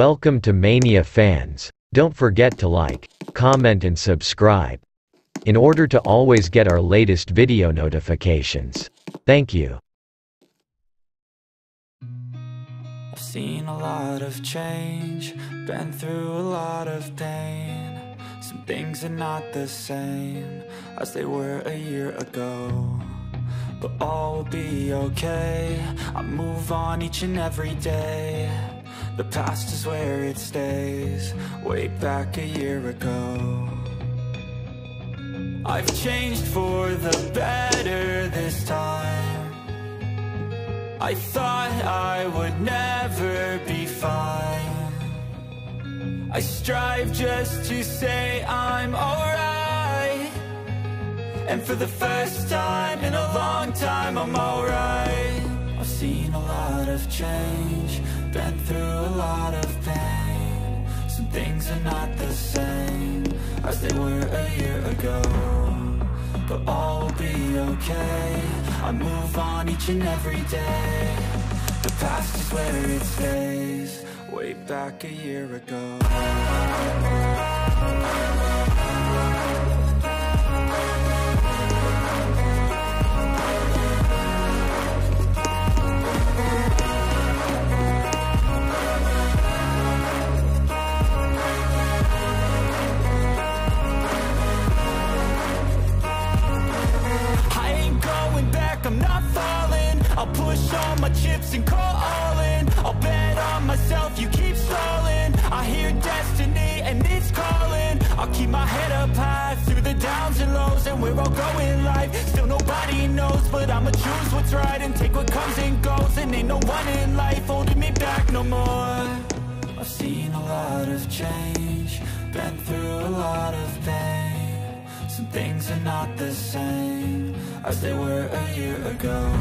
Welcome to Mania fans. Don't forget to like, comment and subscribe in order to always get our latest video notifications. Thank you. I've seen a lot of change, been through a lot of pain. Some things are not the same as they were a year ago, but all will be okay. I move on each and every day. The past is where it stays, way back a year ago. I've changed for the better this time. I thought I would never be fine. I strive just to say I'm alright, and for the first time in a long time I'm alright. I've seen a lot of change, been through a lot of pain. Some things are not the same as they were a year ago, but all will be okay. I move on each and every day. The past is where it stays, way back a year ago. I'm not falling, I'll push all my chips and call all in. I'll bet on myself, you keep stalling. I hear destiny and it's calling. I'll keep my head up high through the downs and lows, and we're all going in life. Still nobody knows, but I'ma choose what's right and take what comes and goes. And ain't no one in life holding me back no more. I've seen a lot of change, been through a lot of pain. Some things are not the same as they were a year ago,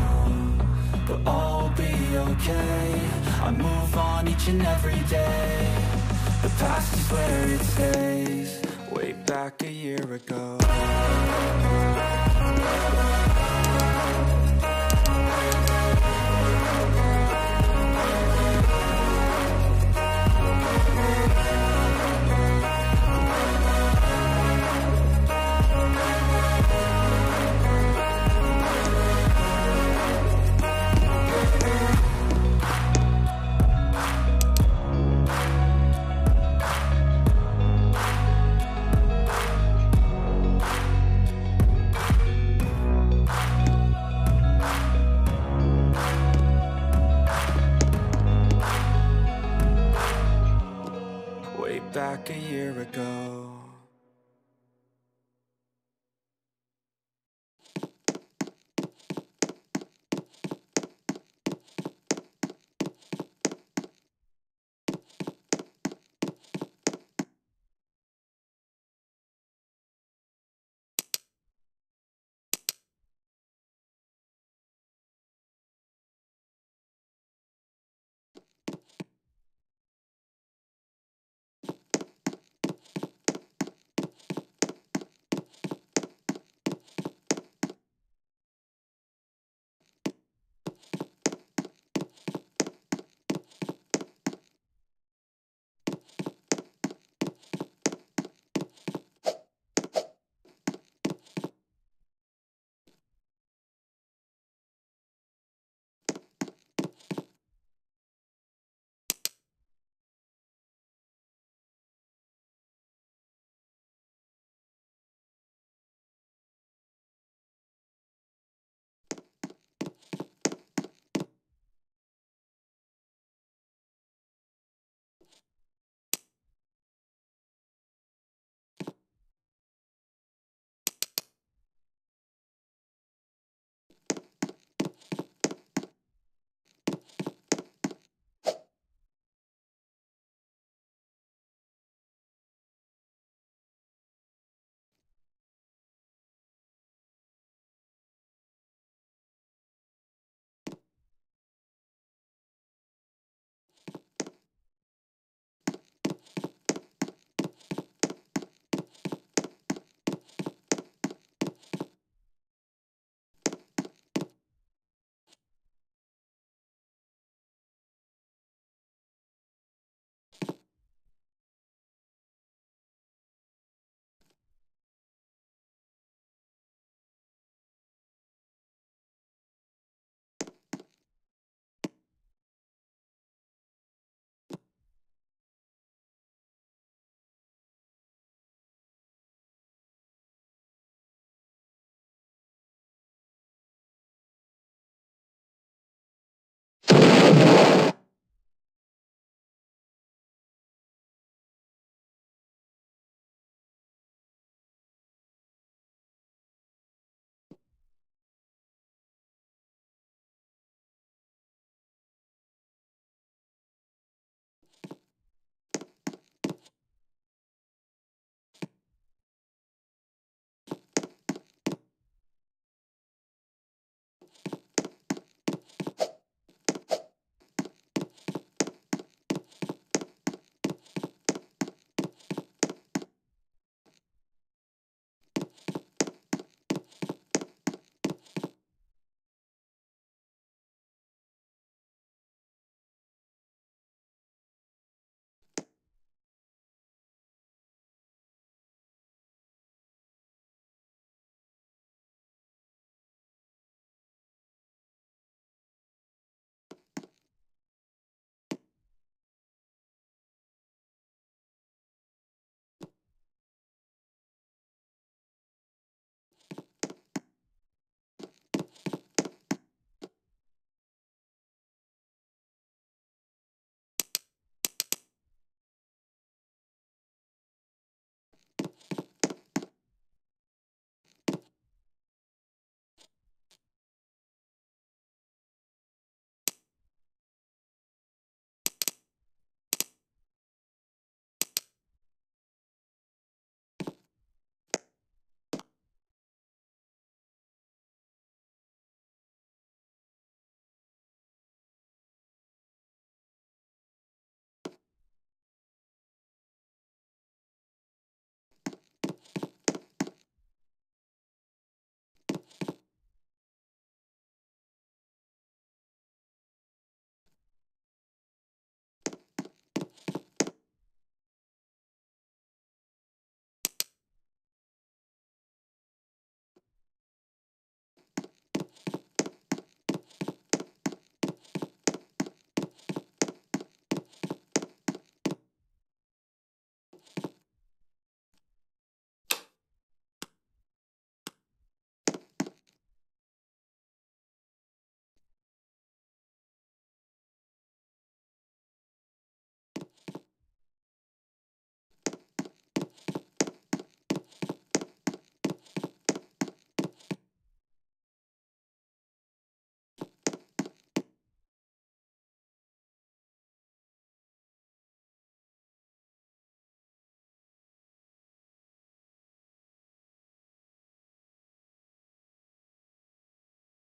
but all will be okay. I move on each and every day. The past is where it stays, way back a year ago. Back a year ago.